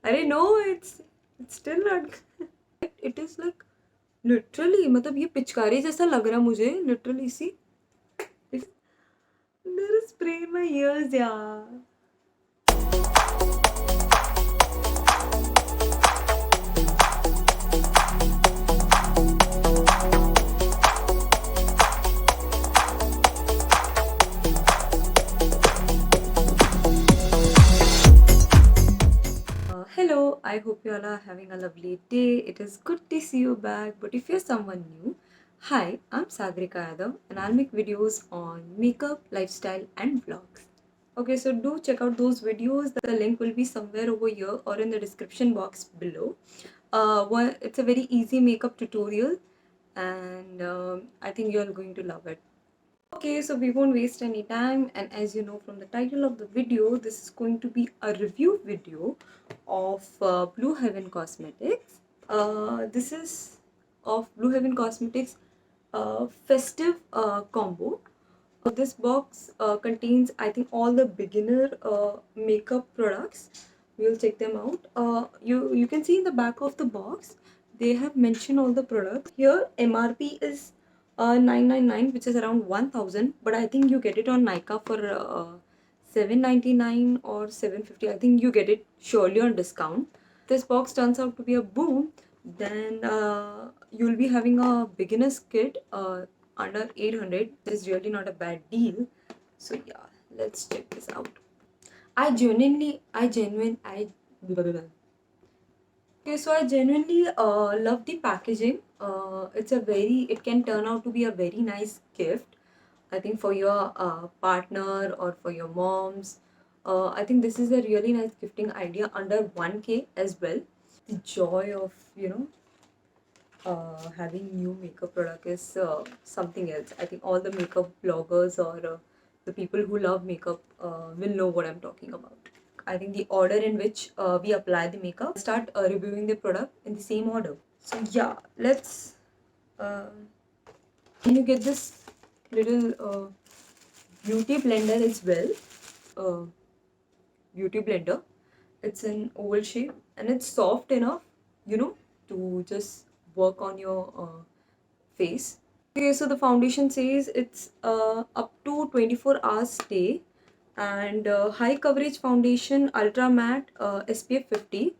अरे no, it's still not. It is like literally, मतलब ये पिचकारी जैसा लग रहा है मुझे literally. See, there is spray in my ears, yeah. Hello, I hope you all are having a lovely day. It is good to see you back. But if you're someone new, hi, I'm Sagarika Yadav and I'll make videos on makeup, lifestyle, and vlogs. Okay, so do check out those videos. The link will be somewhere over here or in the description box below. It's a very easy makeup tutorial, and I think you're going to love it. Okay, so we won't waste any time, and as you know from the title of the video, this is going to be a review video of Blue Heaven Cosmetics. This is of Blue Heaven Cosmetics Festive combo. This box contains, I think, all the beginner makeup products. We'll check them out. You can see in the back of the box they have mentioned all the products. Here MRP is 999, which is around 1000, but I think you get it on Nykaa for 799 or 750. I think you get it surely on discount. This box turns out to be a boom. Then you'll be having a beginner's kit under 800. This is really not a bad deal. So yeah, let's check this out. Okay, so I genuinely love the packaging. It can turn out to be a very nice gift. I think for your partner or for your moms. I think this is a really nice gifting idea under 1K as well. The joy of, having new makeup product is something else. I think all the makeup bloggers or the people who love makeup will know what I'm talking about. I think the order in which we apply the makeup, start reviewing the product in the same order. So yeah, let's. You get this little beauty blender as well. Beauty blender. It's an oval shape and it's soft enough, to just work on your face. Okay, so the foundation says it's up to 24 hours stay and high coverage foundation, ultra matte, SPF 50.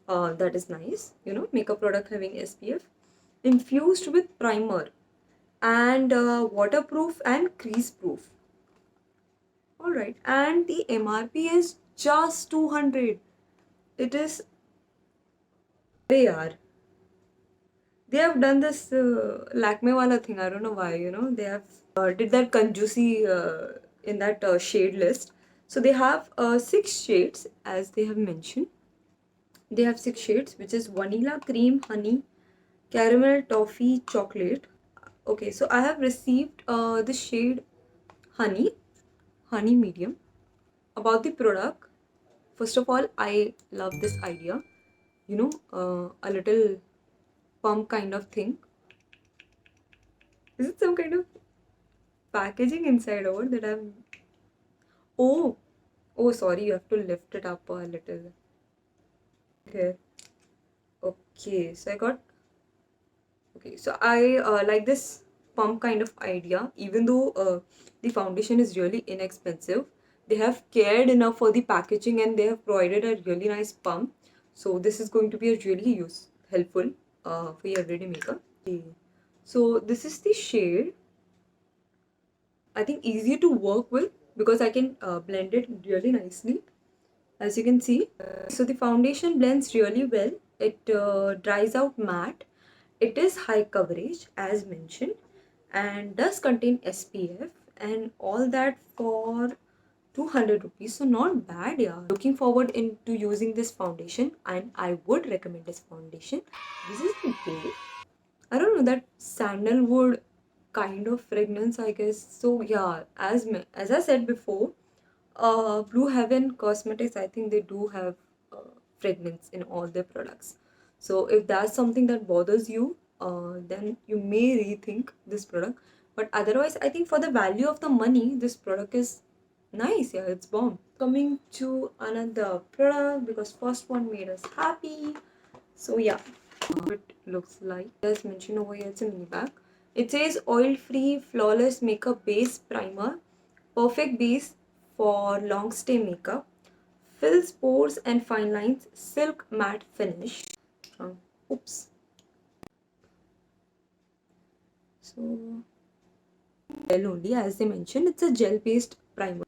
That is nice, makeup product having SPF. Infused with primer and waterproof and crease proof. Alright, and the MRP is just 200. It is. They are. They have done this Lakme wala thing. I don't know why, they have did that conjuicy in that shade list. So they have 6 shades as they have mentioned. They have 6 shades, which is vanilla, cream, honey, caramel, toffee, chocolate. Okay, so I have received the shade honey medium. About the product, first of all, I love this idea. A little pump kind of thing. Is it some kind of packaging inside over that I'm. Oh, sorry, you have to lift it up a little. Here. Okay, so I got. Okay, so I like this pump kind of idea, even though the foundation is really inexpensive. They have cared enough for the packaging and they have provided a really nice pump. So this is going to be a really helpful for your everyday makeup. Okay. So this is the shade. I think easier to work with because I can blend it really nicely, as you can see. So the foundation blends really well. It dries out matte. It is high coverage as mentioned and does contain SPF and all that for 200 rupees. So not bad, yeah. Looking forward into using this foundation and I would recommend this foundation. This is the base. I don't know, that sandalwood kind of fragrance, I guess. So yeah, as I said before, Blue Heaven Cosmetics, I think they do have fragrance in all their products. So if that's something that bothers you, then you may rethink this product. But otherwise, I think for the value of the money, this product is Nice, yeah, it's bomb. Coming to another product because first one made us happy. So yeah, it looks like. As mentioned over here, it's a mini bag. It says oil-free flawless makeup base primer, perfect base for long stay makeup, fills pores and fine lines, silk matte finish. Oops. So gel only, as they mentioned, it's a gel based primer.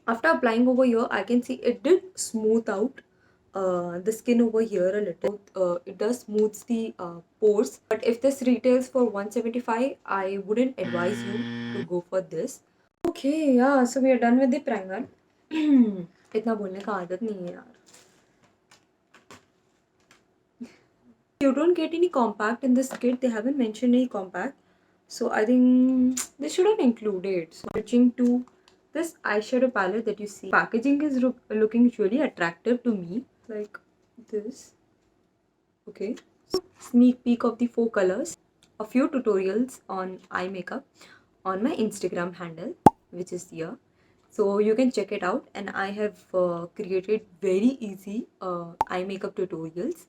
After applying over here, I can see it did smooth out the skin over here a little. It does smooths the pores, but if this retails for 175, I wouldn't advise you to go for this. Okay, yeah, so we are done with the primer. इतना बोलने का आदत नहीं है यार. You don't get any compact in this kit. They haven't mentioned any compact. So I think they should have included. So switching to this eyeshadow palette that you see. Packaging is looking really attractive to me. Like this. Okay. So, sneak peek of the 4 colors. A few tutorials on eye makeup on my Instagram handle, which is here. So you can check it out, and I have created very easy eye makeup tutorials.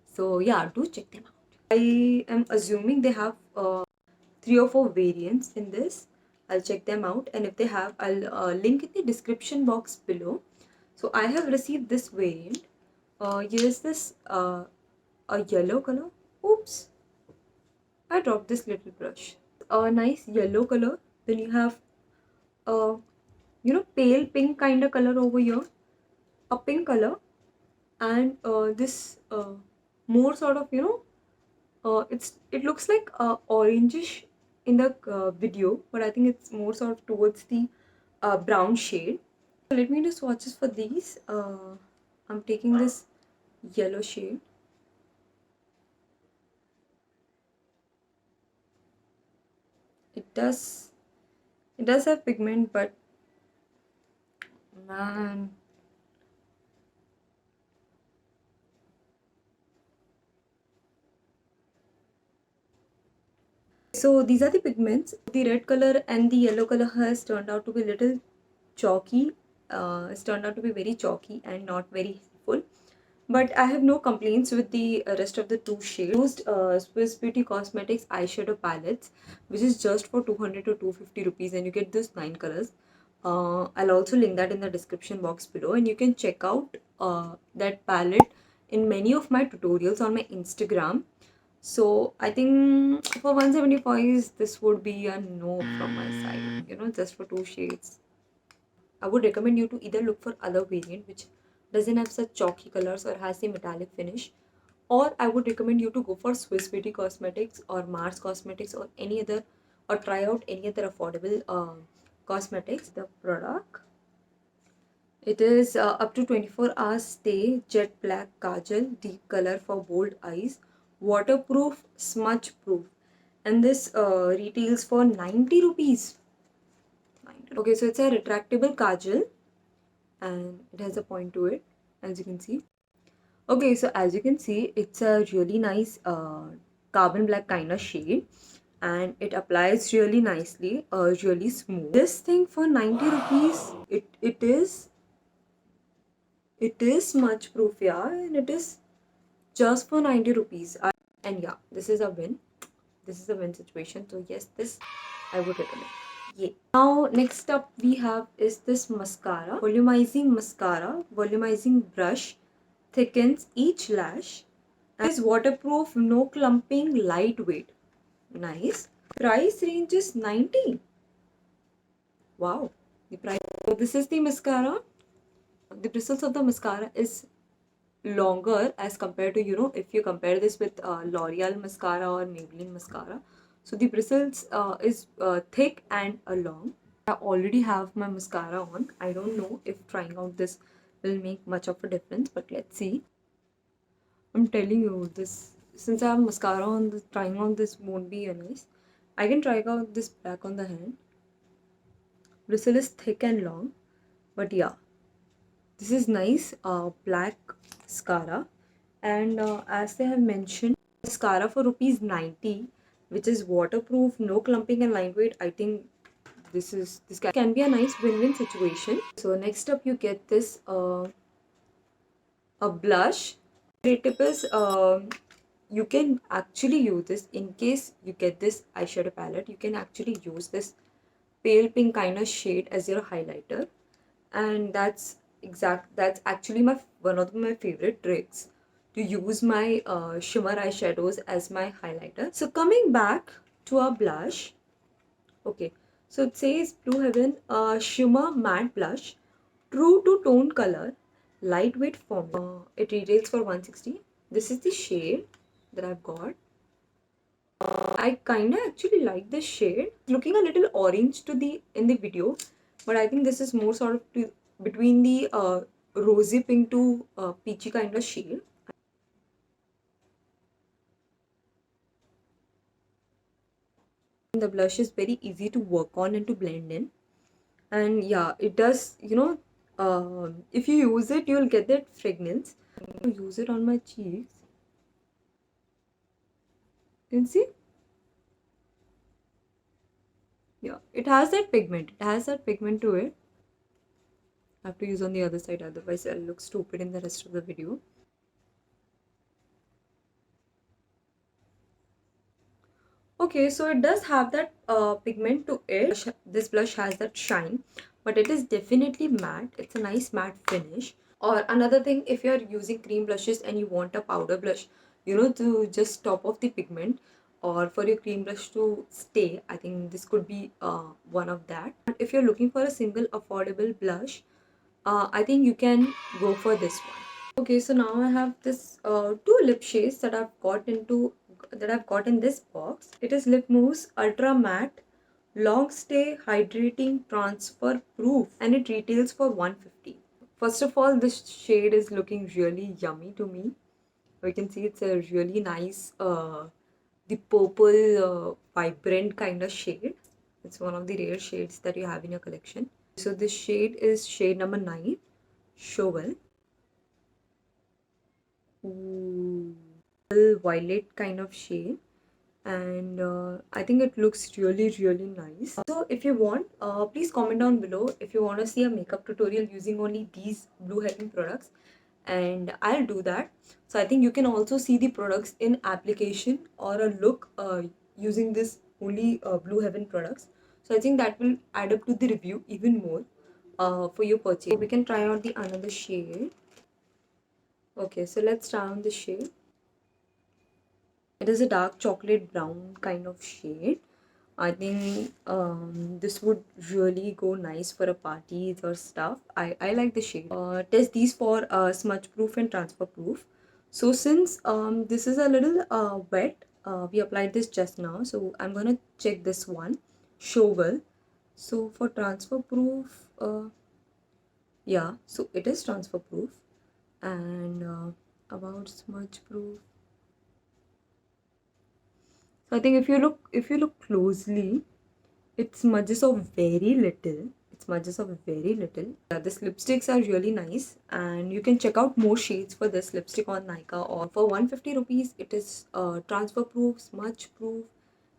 So yeah, do check them out. I am assuming they have 3 or 4 variants in this. I'll check them out, and if they have, I'll link in the description box below. So I have received this variant. Here is this a yellow color. Oops, I dropped this little brush. A nice yellow color. Then you have a pale pink kind of color over here, a pink color, and this more sort of it looks like orangish in the video, but I think it's more sort of towards the brown shade. So let me do swatches for these. I'm taking this yellow shade. It does have pigment, but man, so these are the pigments. The red color and the yellow color has turned out to be little chalky. It's turned out to be very chalky and not very full. But I have no complaints with the rest of the 2 shades. I used Swiss Beauty Cosmetics eyeshadow palettes, which is just for 200 to 250 rupees, and you get this 9 colors. I'll also link that in the description box below, and you can check out that palette in many of my tutorials on my Instagram. So I think for 175, this would be a no from my side. Just for 2 shades. I would recommend you to either look for other variant which doesn't have such chalky colors or has a metallic finish, or I would recommend you to go for Swiss Beauty Cosmetics or Mars Cosmetics or any other, or try out any other affordable cosmetics. The product, it is up to 24 hours stay, jet black kajal, deep color for bold eyes, waterproof, smudge proof, and this retails for 90 rupees. Okay, so it's a retractable kajal and it has a point to it, as you can see. Okay, so as you can see, it's a really nice carbon black kind of shade, and it applies really nicely, really smooth. This thing for 90 rupees, it is smudge proof, yeah, and it is just for 90 rupees. And yeah, this is a win. This is a win situation. So yes, this I would recommend. Yeah. Now next up we have is this mascara, volumizing brush, thickens each lash, and is waterproof, no clumping, lightweight. Nice. Price range is 90. Wow. The price. So this is the mascara. The bristles of the mascara is longer as compared to, if you compare this with L'Oreal mascara or Maybelline mascara. So the bristles is thick and long. I already have my mascara on. I don't know if trying out this will make much of a difference, but let's see. I'm telling you this, since I have mascara on, trying on this won't be nice. I can try out this black on the hand. Bristle is thick and long, but yeah, this is nice black mascara, and as they have mentioned, mascara for rupees 90, which is waterproof, no clumping and lightweight. I think this can be a nice win-win situation. So next up you get this a blush. The tip is you can actually use this in case you get this eyeshadow palette. You can actually use this pale pink kind of shade as your highlighter, and that's actually one of my favorite tricks, to use my shimmer eyeshadows as my highlighter. So coming back to our blush, okay, so it says Blue Heaven shimmer matte blush, true to tone color, lightweight formula. It retails for 160. This is the shade that I've got. I kinda actually like this shade. Looking a little orange to the in the video, but I think this is more sort of between the rosy pink to peachy kind of shade. The blush is very easy to work on and to blend in, and yeah, it does. If you use it, you'll get that fragrance. To use it on my cheeks, you can see. Yeah, it has that pigment. It has that pigment to it. I have to use on the other side, otherwise I'll look stupid in the rest of the video. Okay, so it does have that pigment to it. This blush has that shine, but it is definitely matte. It's a nice matte finish. Or another thing, if you're using cream blushes and you want a powder blush, to just top off the pigment, or for your cream blush to stay, I think this could be one of that. If you're looking for a single affordable blush, I think you can go for this one. Okay, so now I have this two lip shades that I've got in this box. It is Lip Mousse Ultra Matte Long Stay Hydrating Transfer Proof, and it retails for 150. First of all, this shade is looking really yummy to me. We can see it's a really nice the purple vibrant kind of shade. It's one of the rare shades that you have in your collection. So this shade is shade number 9, Shovel. Ooh, violet kind of shade, and I think it looks really nice. So if you want, please comment down below if you want to see a makeup tutorial using only these Blue Heaven products, and I'll do that. So I think you can also see the products in application or a look using this only Blue Heaven products. So I think that will add up to the review even more for your purchase. So we can try out the another shade. Okay, so let's try on the shade. It is a dark chocolate brown kind of shade. I think this would really go nice for a parties or stuff. I like the shade. Test these for smudge proof and transfer proof. So since this is a little wet, we applied this just now. So I'm gonna check this one, Shovel. So for transfer proof, yeah, so it is transfer proof. And about smudge proof, so I think if you look closely, it smudges off very little. It smudges off very little. These lipsticks are really nice, and you can check out more shades for this lipstick on Nykaa, or for 150 rupees it is transfer proof, smudge proof.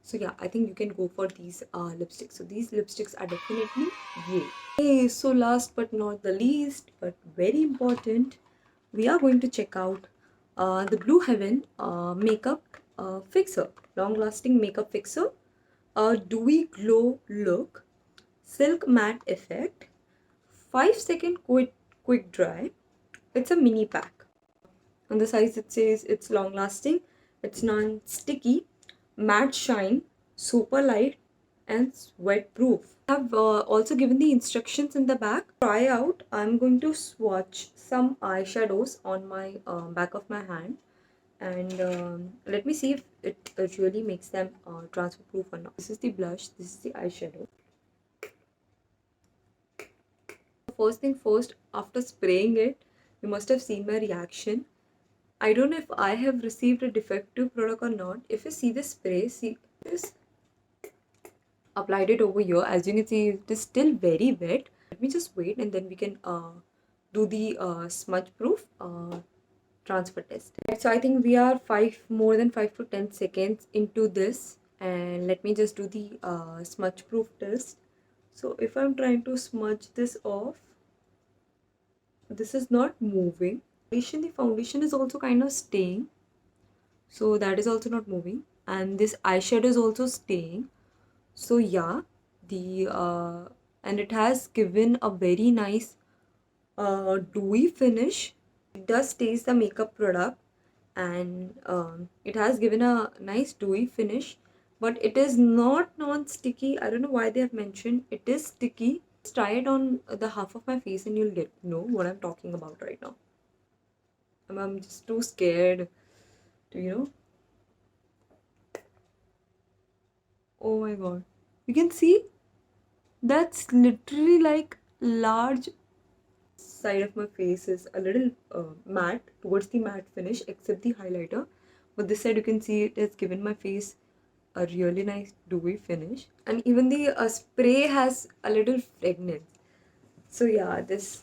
So yeah, I think you can go for these lipsticks. So these lipsticks are definitely yay. Okay, so last but not the least, but very important, we are going to check out the Blue Heaven makeup fixer, long lasting makeup fixer, a dewy glow look, silk matte effect, 5-second quick dry. It's a mini pack. On the size it says it's long lasting, it's non-sticky, matte shine, super light, and sweat proof. I have also given the instructions in the back. Try out, I'm going to swatch some eyeshadows on my back of my hand, and let me see if it really makes them transfer proof or not. This is the blush, this is the eyeshadow. First thing first, after spraying it, you must have seen my reaction. I don't know if I have received a defective product or not. If you see the spray, see this, applied it over here. As you can see, it is still very wet. Let me just wait, and then we can do the smudge proof transfer test. So I think we are more than 5 to 10 seconds into this, and let me just do the smudge proof test. So if I'm trying to smudge this off, this is not moving. The foundation is also kind of staying, so that is also not moving, and this eyeshadow is also staying. So yeah, the and it has given a very nice dewy finish. It does taste the makeup product, and it has given a nice dewy finish, but it is not non-sticky. I don't know why they have mentioned it is sticky. Just try it on the half of my face and you'll get know what I'm talking about right now. I'm just too scared to, oh my god, you can see that's literally like large side of my face is a little matte towards the matte finish except the highlighter, but this side you can see it has given my face a really nice dewy finish, and even the spray has a little fragrance. So yeah, this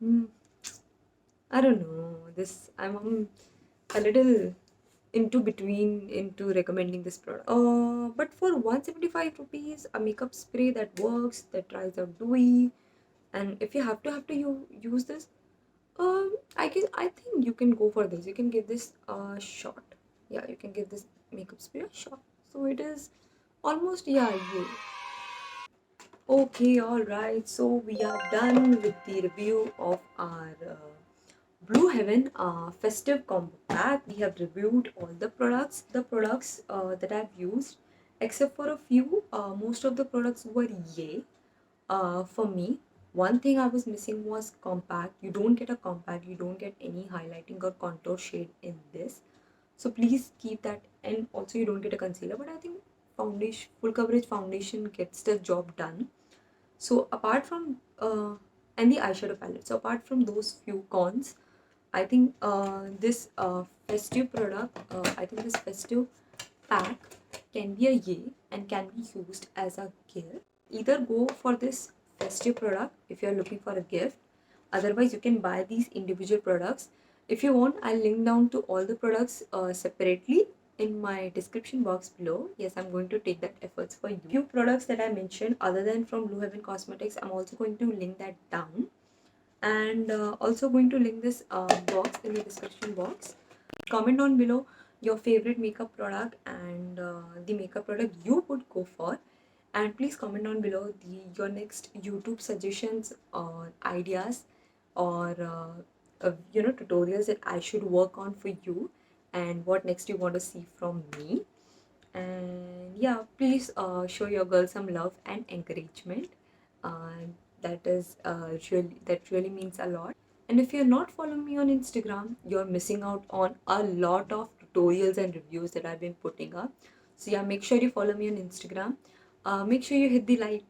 mm, I don't know, this I'm a little into between into recommending this product. But for 175 rupees, a makeup spray that works, that dries out dewy, and if you have to you use this, I think you can go for this. You can give this a shot. Yeah, you can give this makeup spray a shot. So it is almost, yeah, you. Okay, all right. So we are done with the review of our Blue Heaven Festive Combo Pack. We have reviewed all the products that I've used, except for a few. Most of the products were yay. For me, one thing I was missing was compact. You don't get a compact. You don't get any highlighting or contour shade in this. So please keep that. And also, you don't get a concealer. But I think foundation, full coverage foundation gets the job done. So apart from and the eyeshadow palette. So apart from those few cons, I think this festive product, I think this festive pack can be a yay and can be used as a gift. Either go for this festive product if you're looking for a gift. Otherwise, you can buy these individual products. If you want, I'll link down to all the products separately in my description box below. Yes, I'm going to take that efforts for you. Few products that I mentioned other than from Blue Heaven Cosmetics, I'm also going to link that down, and also going to link this box in the description box. Comment down below your favorite makeup product and the makeup product you would go for, and please comment down below your next YouTube suggestions or ideas or tutorials that I should work on for you, and what next you want to see from me. And yeah, please show your girl some love and encouragement. uh, that really means a lot. And if you're not following me on Instagram, you're missing out on a lot of tutorials and reviews that I've been putting up. So yeah, make sure you follow me on Instagram. Make sure you hit the like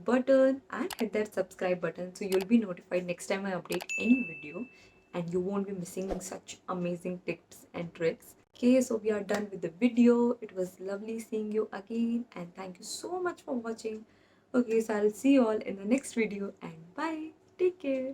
button and hit that subscribe button so you'll be notified next time I update any video, and you won't be missing such amazing tips and tricks. Okay, so we are done with the video. It was lovely seeing you again, and thank you so much for watching. Okay, so I'll see you all in the next video, and bye. Take care.